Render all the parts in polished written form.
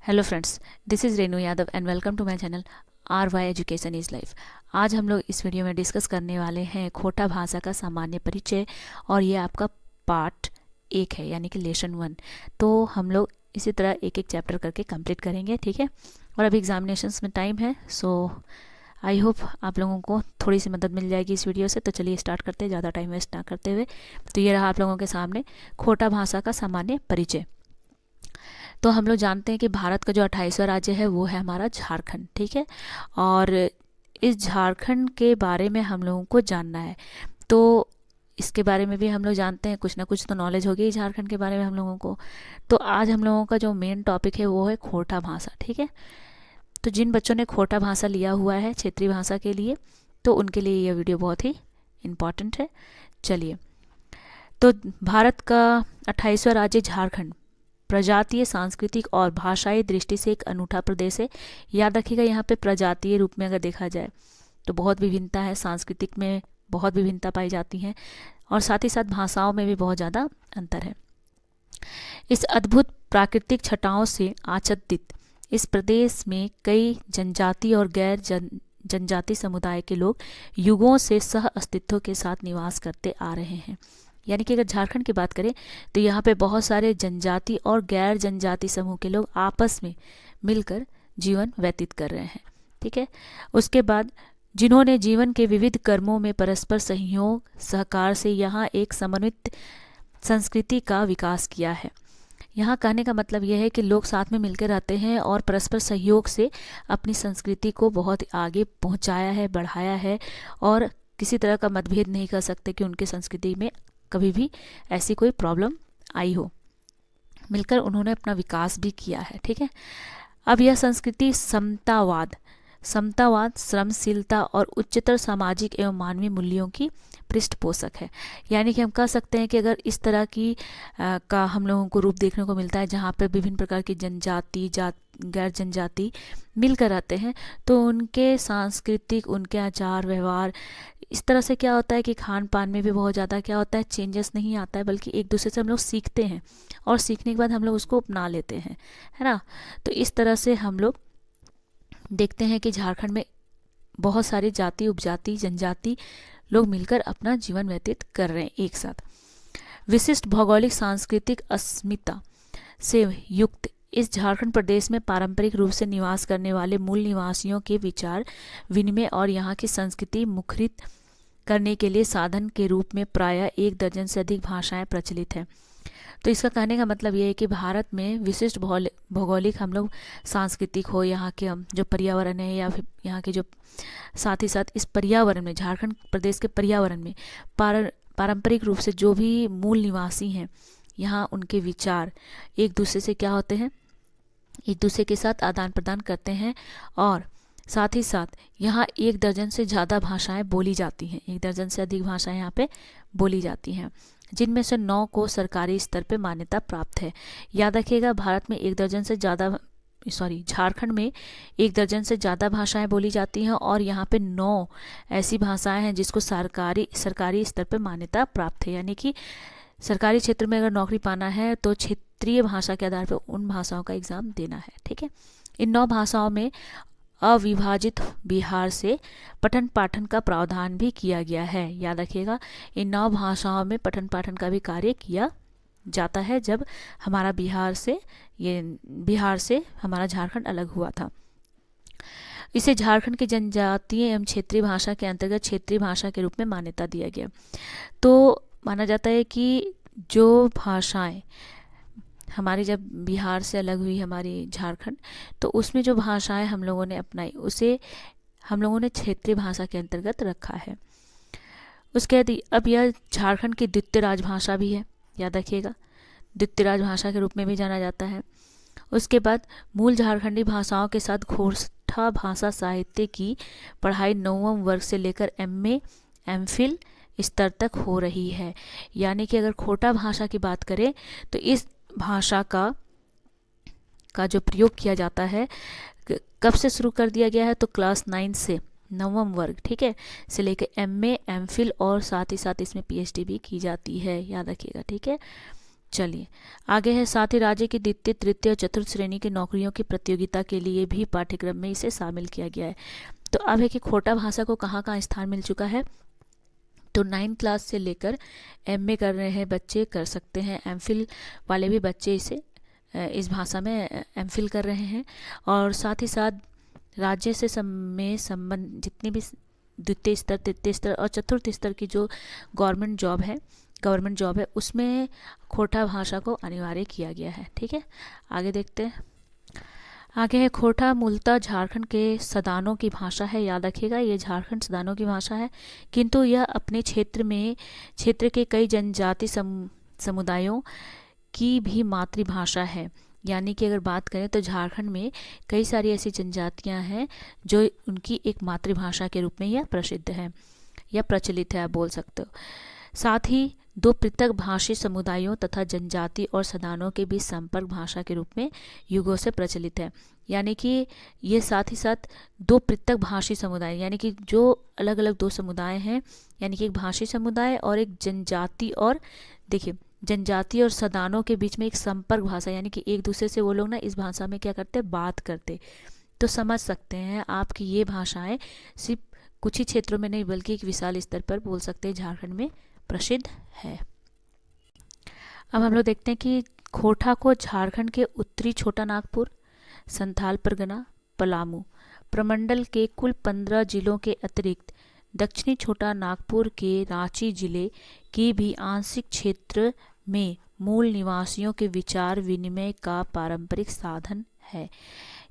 Hello friends, this is Renu Yadav and welcome to my channel R Y education is life. आज हम लोग इस video में डिस्कस करने वाले हैं खोटा भाषा का सामान्य परिचय, और ये आपका पार्ट 1 है, यानी कि लेसन 1। तो हम लोग इसी तरह एक एक चैप्टर करके कंप्लीट करेंगे, ठीक है। और अभी एग्जामिनेशंस में टाइम है, सो आई होप आप लोगों को थोड़ी सी मदद मिल जाएगी इस वीडियो से। तो चलिए स्टार्ट करते हैं, ज़्यादा टाइम वेस्ट ना करते हुए। तो ये रहा आप लोगों के सामने खोटा भाषा का सामान्य परिचय। तो हम लोग जानते हैं कि भारत का जो 28वां राज्य है वो है हमारा झारखंड, ठीक है। और इस झारखंड के बारे में हम लोगों को जानना है, तो इसके बारे में भी हम लोग जानते हैं, कुछ ना कुछ तो नॉलेज होगी झारखंड के बारे में हम लोगों को। तो आज हम लोगों का जो मेन टॉपिक है वो है खोटा भाषा, ठीक है। तो जिन बच्चों ने खोटा भाषा लिया हुआ है क्षेत्रीय भाषा के लिए, तो उनके लिए यह वीडियो बहुत ही इम्पॉर्टेंट है। चलिए, तो भारत का 28वां राज्य झारखंड प्रजातीय, सांस्कृतिक और भाषाई दृष्टि से एक अनूठा प्रदेश है। याद रखिएगा, यहाँ पे प्रजातीय रूप में अगर देखा जाए तो बहुत विभिन्नता है, सांस्कृतिक में बहुत विभिन्नता पाई जाती है, और साथ ही साथ भाषाओं में भी बहुत ज़्यादा अंतर है। इस अद्भुत प्राकृतिक छटाओं से आच्छादित इस प्रदेश में कई जनजाति और गैर जनजाति समुदाय के लोग युगों से सह अस्तित्व के साथ निवास करते आ रहे हैं। यानी कि अगर झारखंड की बात करें तो यहाँ पे बहुत सारे जनजाति और गैर जनजाति समूह के लोग आपस में मिलकर जीवन व्यतीत कर रहे हैं, ठीक है। उसके बाद जिन्होंने जीवन के विविध कर्मों में परस्पर सहयोग सहकार से यहाँ एक समन्वित संस्कृति का विकास किया है। यहाँ कहने का मतलब यह है कि लोग साथ में मिलकर रहते हैं और परस्पर सहयोग से अपनी संस्कृति को बहुत आगे पहुँचाया है, बढ़ाया है, और किसी तरह का मतभेद नहीं कर सकते कि उनकी संस्कृति में कभी भी ऐसी कोई प्रॉब्लम आई हो। मिलकर उन्होंने अपना विकास भी किया है, ठीक है। अब यह संस्कृति समतावाद, श्रमशीलता और उच्चतर सामाजिक एवं मानवीय मूल्यों की पृष्ठपोषक है। यानी कि हम कह सकते हैं कि अगर इस तरह की का हम लोगों को रूप देखने को मिलता है जहाँ पर विभिन्न प्रकार की जनजाति गैर जनजाति मिलकर रहते हैं, तो उनके सांस्कृतिक, उनके आचार व्यवहार, इस तरह से क्या होता है कि खान पान में भी बहुत ज़्यादा क्या होता है, चेंजेस नहीं आता है, बल्कि एक दूसरे से हम लोग सीखते हैं और सीखने के बाद हम लोग उसको अपना लेते हैं, है ना। तो इस तरह से हम लोग देखते हैं कि झारखंड में बहुत सारी जाति, उपजाति, जनजाति लोग मिलकर अपना जीवन व्यतीत कर रहे हैं एक साथ। विशिष्ट भौगोलिक सांस्कृतिक अस्मिता से युक्त इस झारखंड प्रदेश में पारंपरिक रूप से निवास करने वाले मूल निवासियों के विचार विनिमय और यहाँ की संस्कृति मुखरित करने के लिए साधन के रूप में प्रायः 1 दर्जन से अधिक भाषाएं प्रचलित हैं। तो इसका कहने का मतलब ये है कि भारत में विशिष्ट भौगोलिक हम लोग सांस्कृतिक हो, यहाँ के हम जो पर्यावरण है, या फिर यहाँ के जो साथ ही साथ इस पर्यावरण में, झारखंड प्रदेश के पर्यावरण में पारंपरिक रूप से जो भी मूल निवासी हैं, यहाँ उनके विचार एक दूसरे से क्या होते हैं, एक दूसरे के साथ आदान प्रदान करते हैं, और साथ ही साथ यहाँ 1 दर्जन से ज़्यादा भाषाएं बोली जाती हैं, 1 दर्जन से अधिक भाषाएं यहाँ पे बोली जाती हैं, जिनमें से 9 को सरकारी स्तर पे मान्यता प्राप्त है। याद रखिएगा, भारत में 1 दर्जन से ज़्यादा झारखंड में 1 दर्जन से ज़्यादा भाषाएं बोली जाती हैं, और यहाँ पे 9 ऐसी भाषाएं हैं जिसको सरकारी स्तर पे मान्यता प्राप्त है। यानी कि सरकारी क्षेत्र में अगर नौकरी पाना है तो क्षेत्रीय भाषा के आधार पर उन भाषाओं का एग्ज़ाम देना है, ठीक है। इन 9 भाषाओं में अविभाजित बिहार से पठन पाठन का प्रावधान भी किया गया है। याद रखिएगा, इन 9 भाषाओं में पठन पाठन का भी कार्य किया जाता है जब हमारा बिहार से हमारा झारखंड अलग हुआ था। इसे झारखंड के जनजातीय एवं क्षेत्रीय भाषा के अंतर्गत क्षेत्रीय भाषा के रूप में मान्यता दिया गया। तो माना जाता है कि जो भाषाएं हमारी जब बिहार से अलग हुई हमारी झारखंड, तो उसमें जो भाषाएं हम लोगों ने अपनाई उसे हम लोगों ने क्षेत्रीय भाषा के अंतर्गत रखा है। उसके बाद अब यह झारखंड की द्वितीय राजभाषा भी है, याद रखिएगा, द्वितीय राजभाषा के रूप में भी जाना जाता है। उसके बाद मूल झारखंडी भाषाओं के साथ खोटा भाषा साहित्य की पढ़ाई 9वें वर्ग से लेकर MA MPhil स्तर तक हो रही है। यानी कि अगर खोटा भाषा की बात करें तो इस भाषा का जो प्रयोग किया जाता है कब से शुरू कर दिया गया है, तो क्लास 9 से 9वें वर्ग, ठीक है, से लेकर MA MPhil और साथ ही साथ इसमें PhD भी की जाती है, याद रखिएगा, ठीक है। चलिए आगे है, साथ ही राज्य की द्वितीय, तृतीय और चतुर्थ श्रेणी की नौकरियों की प्रतियोगिता के लिए भी पाठ्यक्रम में इसे शामिल किया गया है। तो अब है कि खोटा भाषा को कहाँ कहाँ स्थान मिल चुका है। तो 9th क्लास से लेकर MA कर रहे हैं बच्चे कर सकते हैं, MPhil वाले भी बच्चे इसे इस भाषा में MPhil कर रहे हैं। और साथ ही साथ राज्य से में संबंध जितनी भी द्वितीय स्तर, तृतीय स्तर और चतुर्थ स्तर की जो गवर्नमेंट जॉब है उसमें खोटा भाषा को अनिवार्य किया गया है। ठीक है, आगे देखते हैं। आगे है, खोटा मूलतः झारखंड के सदानों की भाषा है। याद रखिएगा, ये झारखंड सदानों की भाषा है, किंतु यह अपने क्षेत्र के कई जनजाति समुदायों की भी मातृभाषा है। यानी कि अगर बात करें तो झारखंड में कई सारी ऐसी जनजातियां हैं जो उनकी एक मातृभाषा के रूप में यह प्रसिद्ध है या प्रचलित है, आप बोल सकते हो। साथ ही दो पृथक भाषी समुदायों तथा जनजाति और सदानों के बीच संपर्क भाषा के रूप में युगों से प्रचलित है। यानी कि ये साथ ही साथ दो पृथक भाषी समुदाय, यानी कि जो अलग अलग दो समुदाय हैं, यानी कि एक भाषी समुदाय और एक जनजाति, और देखिए जनजाति और सदानों के बीच में एक संपर्क भाषा, यानी कि एक दूसरे से वो लोग ना इस भाषा में क्या करते, बात करते। तो समझ सकते हैं आप कि ये भाषाएं सिर्फ कुछ ही क्षेत्रों में नहीं बल्कि एक विशाल स्तर पर बोल सकते हैं झारखंड में प्रसिद्ध है। अब हम लोग देखते हैं कि खोटा को झारखंड के उत्तरी छोटा नागपुर, संथाल परगना, पलामू प्रमंडल के कुल 15 जिलों के अतिरिक्त दक्षिणी छोटा नागपुर के रांची जिले की भी आंशिक क्षेत्र में मूल निवासियों के विचार विनिमय का पारंपरिक साधन है।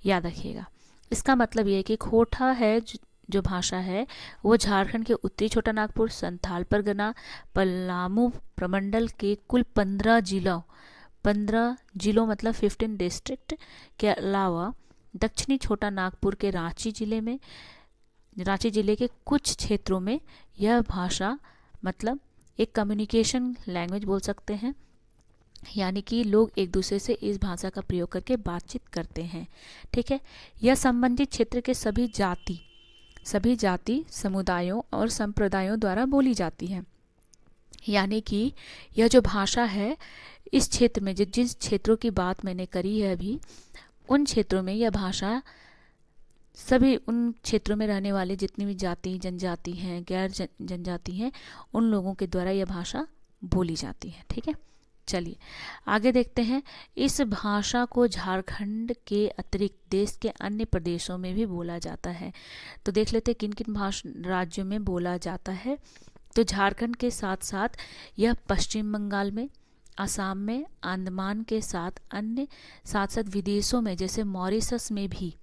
याद रखिएगा, इसका मतलब ये है कि खोटा है जो भाषा है वो झारखंड के उत्तरी छोटा नागपुर, संथाल परगना, पलामू प्रमंडल के कुल 15 जिलों मतलब 15 डिस्ट्रिक्ट के अलावा दक्षिणी छोटा नागपुर के रांची जिले के कुछ क्षेत्रों में यह भाषा मतलब एक कम्युनिकेशन लैंग्वेज बोल सकते हैं। यानी कि लोग एक दूसरे से इस भाषा का प्रयोग करके बातचीत करते हैं। ठीक है, यह संबंधित क्षेत्र के सभी जाति समुदायों और संप्रदायों द्वारा बोली जाती है। यानी कि यह जो भाषा है इस क्षेत्र में जिस क्षेत्रों की बात मैंने करी है अभी, उन क्षेत्रों में यह भाषा सभी उन क्षेत्रों में रहने वाले जितनी भी जाति जनजाति हैं, गैर जनजाति हैं, उन लोगों के द्वारा यह भाषा बोली जाती है। ठीक है, चलिए आगे देखते हैं। इस भाषा को झारखंड के अतिरिक्त देश के अन्य प्रदेशों में भी बोला जाता है। तो देख लेते हैं किन किन राज्यों में बोला जाता है। तो झारखंड के साथ साथ यह पश्चिम बंगाल में, असम में, अंडमान के साथ विदेशों में जैसे मॉरिशस में भी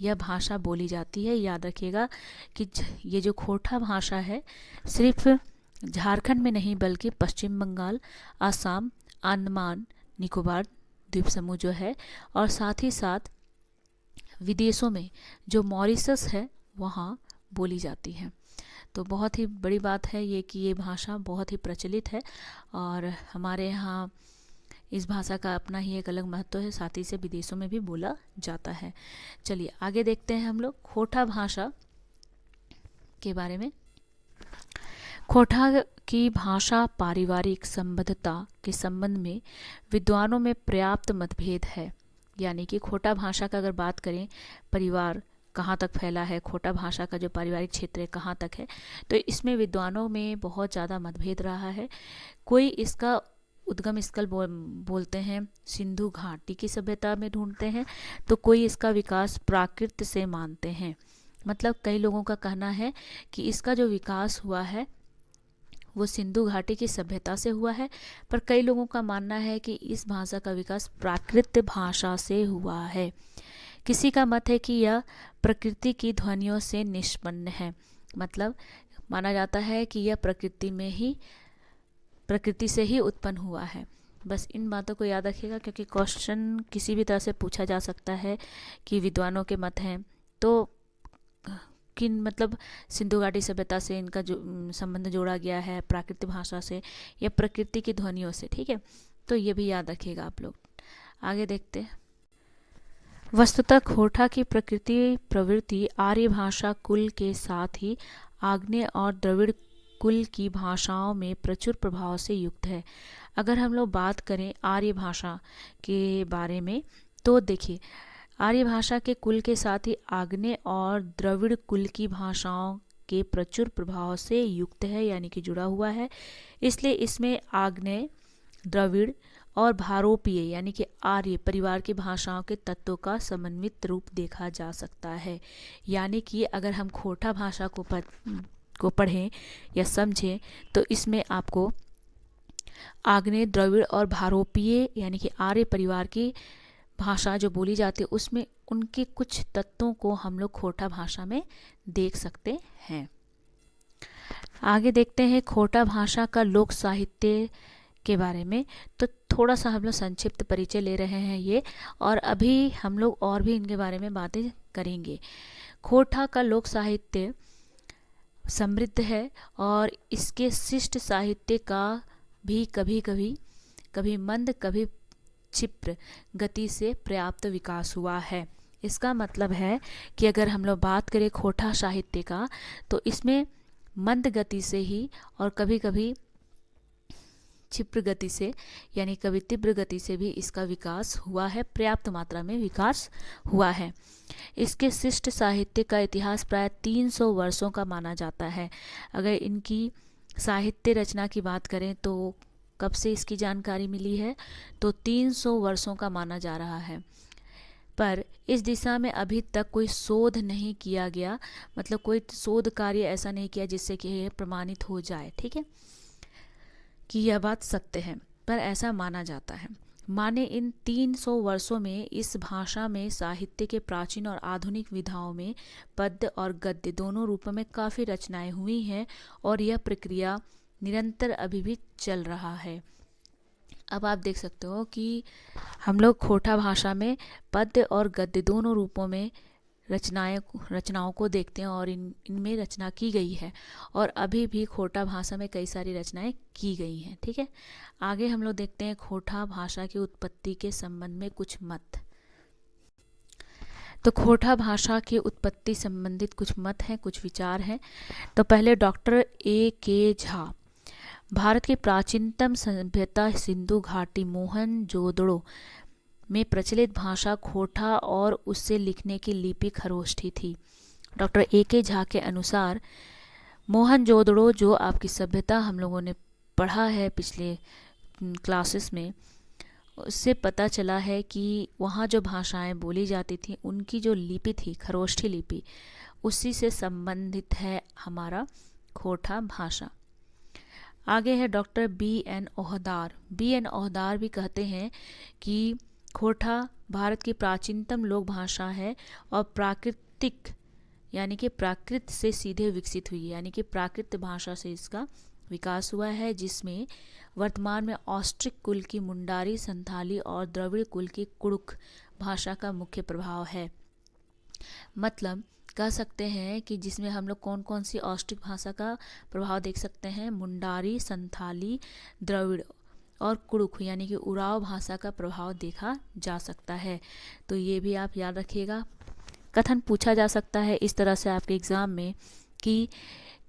यह भाषा बोली जाती है। याद रखिएगा कि ये जो खोटा भाषा है सिर्फ झारखंड में नहीं बल्कि पश्चिम बंगाल, असम, अंडमान निकोबार द्वीप समूह जो है और साथ ही साथ विदेशों में जो मॉरिशस है वहाँ बोली जाती है। तो बहुत ही बड़ी बात है ये कि ये भाषा बहुत ही प्रचलित है और हमारे यहाँ इस भाषा का अपना ही एक अलग महत्व है, साथ ही से विदेशों में भी बोला जाता है। चलिए आगे देखते हैं हम लोग खोटा भाषा के बारे में। खोटा की भाषा पारिवारिक संबद्धता के संबंध में विद्वानों में पर्याप्त मतभेद है। यानी कि खोटा भाषा का अगर बात करें, परिवार कहाँ तक फैला है, खोटा भाषा का जो पारिवारिक क्षेत्र है कहाँ तक है, तो इसमें विद्वानों में बहुत ज़्यादा मतभेद रहा है। कोई इसका उद्गम स्थल बोलते हैं सिंधु घाटी की सभ्यता में ढूंढते हैं, तो कोई इसका विकास प्राकृत से मानते हैं। मतलब कई लोगों का कहना है कि इसका जो विकास हुआ है वो सिंधु घाटी की सभ्यता से हुआ है, पर कई लोगों का मानना है कि इस भाषा का विकास प्राकृत भाषा से हुआ है। किसी का मत है कि यह प्रकृति की ध्वनियों से निष्पन्न है। मतलब माना जाता है कि यह प्रकृति से ही उत्पन्न हुआ है। बस इन बातों को याद रखिएगा क्योंकि क्वेश्चन किसी भी तरह से पूछा जा सकता है कि विद्वानों के मत हैं तो किन मतलब सिंधु घाटी सभ्यता से इनका जो संबंध जोड़ा गया है प्राकृतिक भाषा से या प्रकृति की ध्वनियों से। ठीक है, तो ये भी याद रखिएगा आप लोग। आगे देखते हैं। वस्तुतः खोटा की प्रवृत्ति आर्य भाषा कुल के साथ ही आग्नेय और द्रविड़ कुल की भाषाओं में प्रचुर प्रभाव से युक्त है। अगर हम लोग बात करें आर्य भाषा के बारे में, तो देखिए आर्य भाषा के कुल के साथ ही आग्नेय और द्रविड़ कुल की भाषाओं के प्रचुर प्रभाव से युक्त है, यानी कि जुड़ा हुआ है। इसलिए इसमें आग्नेय, द्रविड़ और भारोपीय यानी कि आर्य परिवार की भाषाओं के तत्वों का समन्वित रूप देखा जा सकता है। यानी कि अगर हम खोटा भाषा को पढ़ें या समझें तो इसमें आपको आग्नेय, द्रविड़ और भारोपीय यानी कि आर्य परिवार की भाषा जो बोली जाती है उसमें उनके कुछ तत्वों को हम लोग खोटा भाषा में देख सकते हैं। आगे देखते हैं खोटा भाषा का लोक साहित्य के बारे में। तो थोड़ा सा हम लोग संक्षिप्त परिचय ले रहे हैं ये, और अभी हम लोग और भी इनके बारे में बातें करेंगे। खोटा का लोक साहित्य समृद्ध है और इसके शिष्ट साहित्य का भी कभी मंद कभी क्षिप्र गति से पर्याप्त विकास हुआ है। इसका मतलब है कि अगर हम लोग बात करें खोटा साहित्य का, तो इसमें मंद गति से ही और कभी कभी क्षिप्र गति से यानी कभी तीव्र गति से भी इसका विकास हुआ है, पर्याप्त मात्रा में विकास हुआ है। इसके शिष्ट साहित्य का इतिहास प्राय 300 वर्षों का माना जाता है। अगर इनकी साहित्य रचना की बात करें तो कब से इसकी जानकारी मिली है, तो 300 वर्षों का माना जा रहा है। पर इस दिशा में अभी तक कोई शोध नहीं किया गया, मतलब कोई शोध कार्य ऐसा नहीं किया जिससे कि यह प्रमाणित हो जाए, ठीक है, कि यह बात सत्य है, पर ऐसा माना जाता है। माने इन 300 वर्षों में इस भाषा में साहित्य के प्राचीन और आधुनिक विधाओं में पद्य और गद्य दोनों रूपों में काफ़ी रचनाएं हुई हैं और यह प्रक्रिया निरंतर अभी भी चल रहा है। अब आप देख सकते हो कि हम लोग खोटा भाषा में पद्य और गद्य दोनों रूपों में रचनाओं को देखते हैं और इनमें रचना की गई है, और अभी भी खोटा भाषा में कई सारी रचनाएं की गई हैं, ठीक है। आगे हम लोग देखते हैं खोटा भाषा की उत्पत्ति के संबंध में कुछ मत। तो खोटा भाषा की उत्पत्ति संबंधित कुछ मत हैं, कुछ विचार हैं। तो पहले डॉक्टर A.K. झा, भारत की प्राचीनतम सभ्यता सिंधु घाटी मोहनजोदड़ो में प्रचलित भाषा खोटा और उससे लिखने की लिपि खरोष्ठी थी। Doctor A.K. झा के अनुसार मोहनजोदड़ो, जो आपकी सभ्यता हम लोगों ने पढ़ा है पिछले क्लासेस में, उससे पता चला है कि वहाँ जो भाषाएं बोली जाती थी उनकी जो लिपि थी, खरोष्ठी लिपि, उसी से संबंधित है हमारा खोटा भाषा। आगे है doctor B.N. Ohdar. B.N. Ohdar भी कहते हैं कि खोटा भारत की प्राचीनतम लोक भाषा है और प्राकृतिक यानी कि प्राकृत से सीधे विकसित हुई, यानी कि प्राकृत भाषा से इसका विकास हुआ है, जिसमें वर्तमान में ऑस्ट्रिक कुल की मुंडारी, संथाली और द्रविड़ कुल की कुड़ुक भाषा का मुख्य प्रभाव है। मतलब कह सकते हैं कि जिसमें हम लोग कौन कौन सी ऑस्ट्रिक भाषा का प्रभाव देख सकते हैं, मुंडारी, संथाली, द्रविड़ और कुड़ुक यानी कि उराव भाषा का प्रभाव देखा जा सकता है। तो ये भी आप याद रखिएगा। कथन पूछा जा सकता है इस तरह से आपके एग्जाम में कि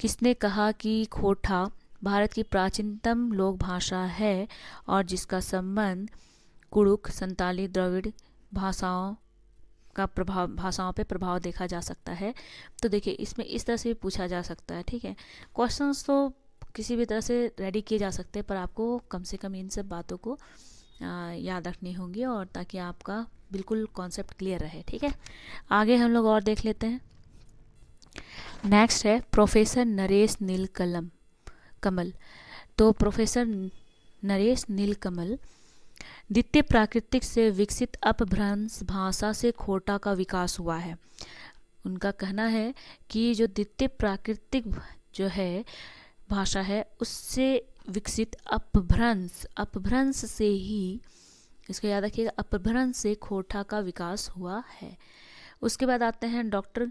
किसने कहा कि खोटा भारत की प्राचीनतम लोक भाषा है और जिसका संबंध कुड़ुक, संताली, द्रविड़ भाषाओं पे प्रभाव देखा जा सकता है। तो देखिए इसमें इस तरह से भी पूछा जा सकता है, ठीक है। क्वेश्चंस तो किसी भी तरह से रेडी किए जा सकते हैं, पर आपको कम से कम इन सब बातों को याद रखनी होंगी, और ताकि आपका बिल्कुल कॉन्सेप्ट क्लियर रहे, ठीक है। आगे हम लोग और देख लेते हैं। नेक्स्ट है प्रोफेसर नरेश नीलकमल। तो प्रोफेसर नरेश नीलकमल, द्वितीय प्राकृतिक से विकसित अपभ्रंश भाषा से खोटा का विकास हुआ है। उनका कहना है कि जो द्वितीय प्राकृतिक जो है भाषा है उससे विकसित अपभ्रंश से ही, इसको याद रखिएगा, अपभ्रंश से खोटा का विकास हुआ है। उसके बाद आते हैं डॉक्टर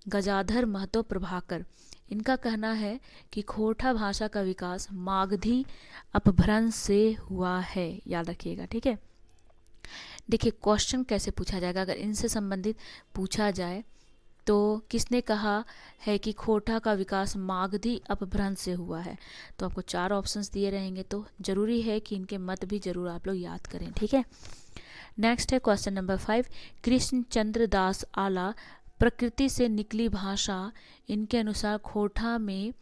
गजाधर महतो प्रभाकर। इनका कहना है कि खोटा भाषा का विकास मागधी अपभ्रंश से हुआ है, याद रखिएगा, ठीक है। देखिए क्वेश्चन कैसे पूछा जाएगा, अगर इनसे संबंधित पूछा जाए तो किसने कहा है कि खोटा का विकास मागधी अपभ्रंश से हुआ है? तो आपको 4 ऑप्शंस दिए रहेंगे, तो जरूरी है कि इनके मत भी जरूर आप लोग याद करें, ठीक है। नेक्स्ट है क्वेश्चन नंबर 5, कृष्णचंद्र दास आला प्रकृति से निकली भाषा, इनके अनुसार खोटा में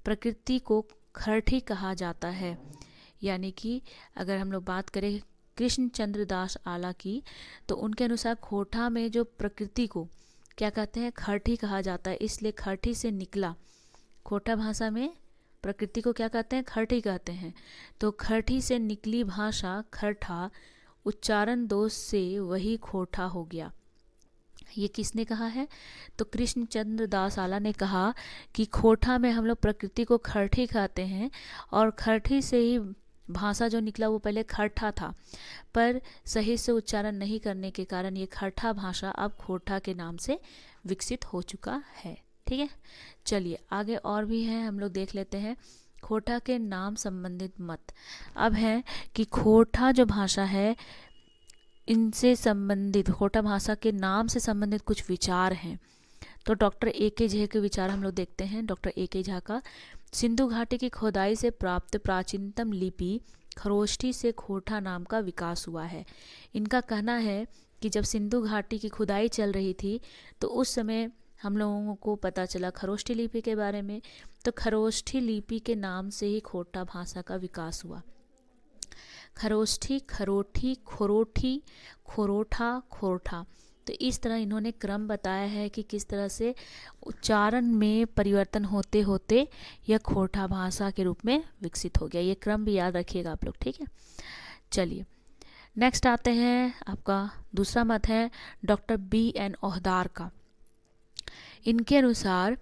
प्रकृति को खरठी कहा जाता है। यानी कि अगर हम लोग बात करें कृष्णचंद्र दास आला की, तो उनके अनुसार खोटा में जो प्रकृति को क्या कहते हैं, खरठी कहा जाता है, इसलिए खरठी से निकला। खोटा भाषा में प्रकृति को क्या कहते हैं, खरठी कहते हैं। तो खरठी से निकली भाषा खरठा, उच्चारण दोष से वही खोटा हो गया। ये किसने कहा है? तो कृष्णचंद्र दास आला ने कहा कि खोटा में हम लोग प्रकृति को खरठी कहते हैं, और खरठी से ही भाषा जो निकला वो पहले खरठा था, पर सही से उच्चारण नहीं करने के कारण ये खरठा भाषा अब खोटा के नाम से विकसित हो चुका है, ठीक है। चलिए आगे और भी हैं, हम लोग देख लेते हैं खोटा के नाम संबंधित मत। अब है कि खोटा जो भाषा है, इनसे संबंधित, खोटा भाषा के नाम से संबंधित कुछ विचार हैं। तो डॉक्टर A.K. झा के विचार हम लोग देखते हैं। Doctor A.K. झा का, सिंधु घाटी की खोदाई से प्राप्त प्राचीनतम लिपि खरोष्ठी से खोटा नाम का विकास हुआ है। इनका कहना है कि जब सिंधु घाटी की खुदाई चल रही थी तो उस समय हम लोगों को पता चला खरोष्ठी लिपि के बारे में, तो खरोष्ठी लिपि के नाम से ही खोटा भाषा का विकास हुआ। खरोष्ठी, खरोठी, खोरोठी, खोरोठा, खोरठा, तो इस तरह इन्होंने क्रम बताया है कि किस तरह से उच्चारण में परिवर्तन होते होते यह खोटा भाषा के रूप में विकसित हो गया। ये क्रम भी याद रखिएगा आप लोग, ठीक है। चलिए नेक्स्ट आते हैं, आपका दूसरा मत है डॉक्टर B.N. ओहदार का। इनके अनुसार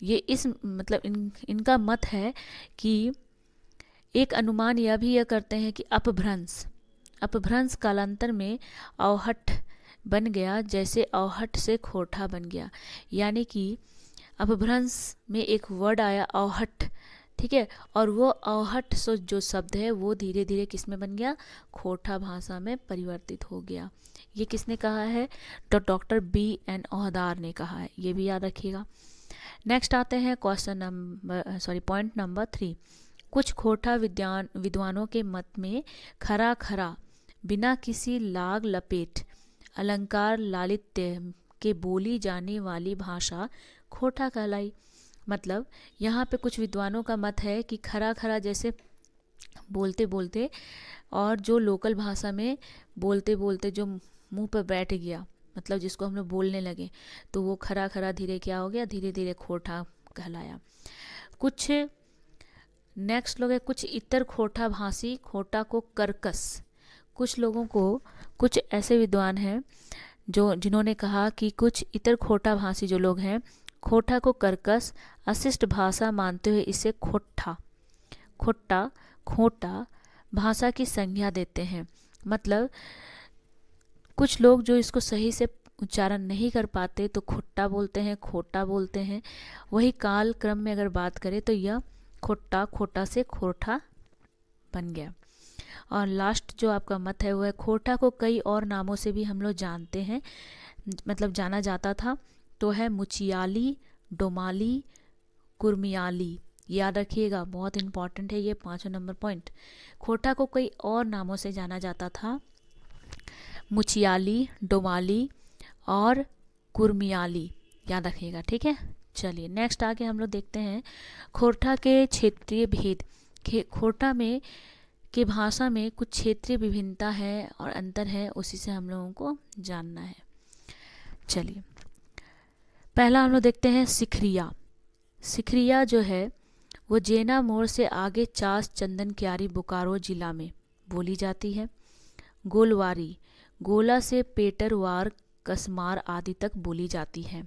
ये इस मतलब इनका मत है कि एक अनुमान यह भी करते हैं कि अपभ्रंश कालांतर में अवहट बन गया, जैसे अवहट से खोटा बन गया। यानी कि अपभ्रंश में एक वर्ड आया अवहट, ठीक है, और वो अवहट जो शब्द है वो धीरे धीरे किस में बन गया, खोटा भाषा में परिवर्तित हो गया। ये किसने कहा है? तो डॉक्टर B.N. ओहदार ने कहा है, ये भी याद रखिएगा। नेक्स्ट आते हैं पॉइंट नंबर 3। कुछ खोटा विद्वानों के मत में खरा खरा बिना किसी लाग लपेट अलंकार लालित्य के बोली जाने वाली भाषा खोटा कहलाई। मतलब यहाँ पे कुछ विद्वानों का मत है कि खरा खरा जैसे बोलते बोलते और जो लोकल भाषा में बोलते बोलते जो मुंह पर बैठ गया, मतलब जिसको हम लोग बोलने लगे, तो वो खरा खरा धीरे क्या हो गया, धीरे धीरे खोटा कहलाया। कुछ नेक्स्ट लोग है कुछ इतर खोटा भाषी खोटा को कर्कश। कुछ लोगों को, कुछ ऐसे विद्वान हैं जिन्होंने कहा कि कुछ इतर खोटा भाषी जो लोग हैं खोटा को कर्कश अशिष्ट भाषा मानते हुए इसे खोटा भाषा की संज्ञा देते हैं। मतलब कुछ लोग जो इसको सही से उच्चारण नहीं कर पाते तो खुट्टा बोलते हैं, खोटा बोलते हैं। वही काल क्रम में अगर बात करें तो यह खोटा से खोटा बन गया। और लास्ट जो आपका मत है वो है खोटा को कई और नामों से भी हम लोग जानते हैं, मतलब जाना जाता था, तो है मुचियाली, डोमाली, कुर्मियाली। याद रखिएगा, बहुत इंपॉर्टेंट है ये 5 नंबर पॉइंट। खोटा को कई और नामों से जाना जाता था, मुचियाली, डोमाली और कुर्मियाली, याद रखिएगा, ठीक है। चलिए नेक्स्ट आगे हम लोग देखते हैं खोटा के क्षेत्रीय भेद। खोटा में की भाषा में कुछ क्षेत्रीय विभिन्नता है और अंतर है, उसी से हम लोगों को जानना है। चलिए पहला हम लोग देखते हैं सिखरिया। सिखरिया जो है वो जेना मोड़ से आगे चास चंदन क्यारी बोकारो जिला में बोली जाती है। गोलवारी गोला से पेटरवार कसमार आदि तक बोली जाती है।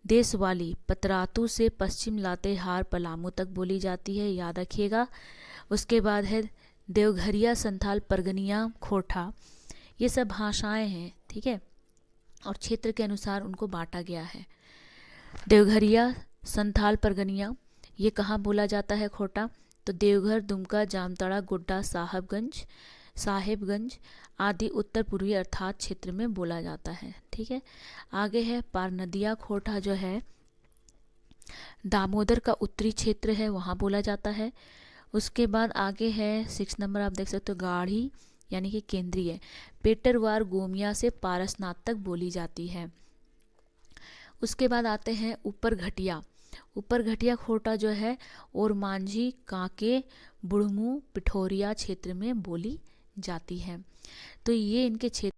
देशवाली पतरातू से पश्चिम लातेहार पलामू तक बोली जाती है, याद रखिएगा। उसके बाद है देवघरिया संथाल परगनिया खोटा। ये सब भाषाएं हैं, ठीक है, और क्षेत्र के अनुसार उनको बांटा गया है। देवघरिया संथाल परगनिया ये कहाँ बोला जाता है खोटा? तो देवघर, दुमका, जामताड़ा, गोड्डा, साहबगंज साहेबगंज आदि उत्तर पूर्वी अर्थात क्षेत्र में बोला जाता है। ठीक है, आगे है पारनदिया खोटा जो है दामोदर का उत्तरी क्षेत्र है, वहाँ बोला जाता है। उसके बाद आगे है 6 नंबर, आप देख सकते हो गाढ़ी यानी कि केंद्रीय पेटरवार गोमिया से पारसनाथ तक बोली जाती है। उसके बाद आते हैं ऊपर घटिया। ऊपर घटिया खोटा जो है और मांझी कांके बुढ़मू पिठोरिया क्षेत्र में बोली जाती है। तो ये इनके क्षेत्र